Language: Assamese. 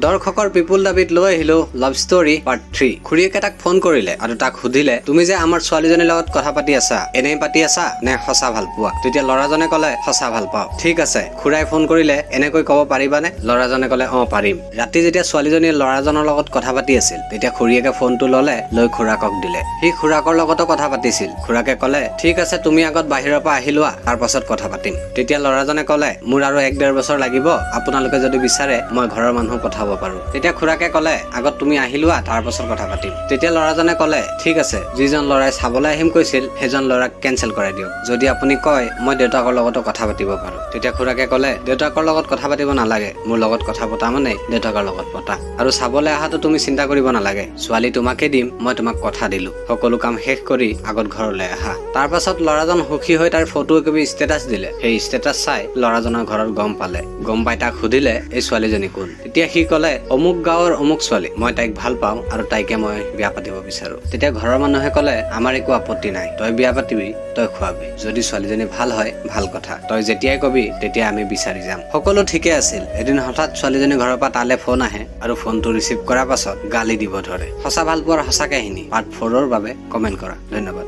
দৰ্শকৰ পিপুল দাবিত লৈ আহিলো লাভ ষ্টৰী পাৰ্ট 3। খুৰীয়েকে তাক ফোন কৰিলে আৰু তাক সুধিলে, তুমি যে আমাৰ ছোৱালীজনীৰ লগত কথা পাতি আছা, এনেই পাতি আছা নে সঁচা ভাল পোৱা? তেতিয়া ল'ৰাজনে ক'লে, সঁচা ভাল পাওঁ। ঠিক আছে, খুৰাই ফোন কৰিলে, এনেকৈ ক'ব পাৰিবানে? ল'ৰাজনে ক'লে, পাৰিম। ৰাতি যেতিয়া ছোৱালীজনীয়ে ল'ৰাজনৰ লগত কথা পাতি আছিল, তেতিয়া খুৰীয়েকে ফোনটো ল'লে, লৈ খুৰাকক দিলে। সি খুৰাকৰ লগতো কথা পাতিছিল। খুৰাকে ক'লে, ঠিক আছে, তুমি আগত বাহিৰৰ পৰা আহি লোৱা, তাৰ পাছত কথা পাতিম। তেতিয়া ল'ৰাজনে ক'লে, মোৰ আৰু 1-1.5 বছৰ লাগিব, আপোনালোকে যদি বিচাৰে মই ঘৰৰ মানুহ পঠাব পাৰো। তেতিয়া খুৰাকে ক'লে, আগত তুমি আহি লোৱা, তাৰ পাছত কথা পাতিম। তেতিয়া ল'ৰাজনে ক'লে, ঠিক আছে, যিজন ল'ৰাই চাবলৈ আহিম কৈছিল সেইজন ল'ৰাক কেঞ্চেল কৰাই দিয়ক। যদি আপুনি কয় মই দেউতাকৰ লগতো কথা পাতিব পাৰো। তেতিয়া খুৰাকে ক'লে, দেউতাকৰ লগত কথা পাতিব নালাগে, মোৰ লগত কথা পতা মানে দেউতাকৰ লগত পতা। আৰু চাবলৈ অহাটো তুমি চিন্তা কৰিব নালাগে, ছোৱালী তোমাকে দিম, মই তোমাক কথা দিলো। সকলো কাম শেষ কৰি আগত ঘৰলৈ আহা। তাৰ পাছত ল'ৰাজন সুখী হৈ তাৰ ফটো একপি ষ্টেটাছ দিলে। সেই ষ্টেটাছ চাই ল'ৰাজনৰ ঘৰত গম পালে। গম পাই তাক সুধিলে, এই ছোৱালীজনী কোন? তেতিয়া সি ক'লে, অমুক গাঁৱৰ অমুক ছোৱালী, মই তাইক ভাল পাওঁ আৰু তাইকে মই বিয়া পাতিব বিচাৰো। তেতিয়া ঘৰৰ মানুহে ক'লে, আমাৰ একো আপত্তি নাই, তই বিয়া পাতিবি, তই খুৱাবি। যদি ছোৱালীজনী ভাল হয়, ভাল কথা, তই যেতিয়াই কবি তেতিয়া আমি বিচাৰি যাম। সকলো ঠিকে আছিল। এদিন হঠাৎ ছোৱালীজনী ঘৰৰ পৰা তালে ফোন আহে আৰু ফোনটো ৰিচিভ কৰাৰ পাছত গালি দিব ধৰে। সঁচা ভাল পোৱাৰ সঁচা কাহিনী পাৰ্ট 4ৰ বাবে কমেণ্ট কৰা। ধন্যবাদ।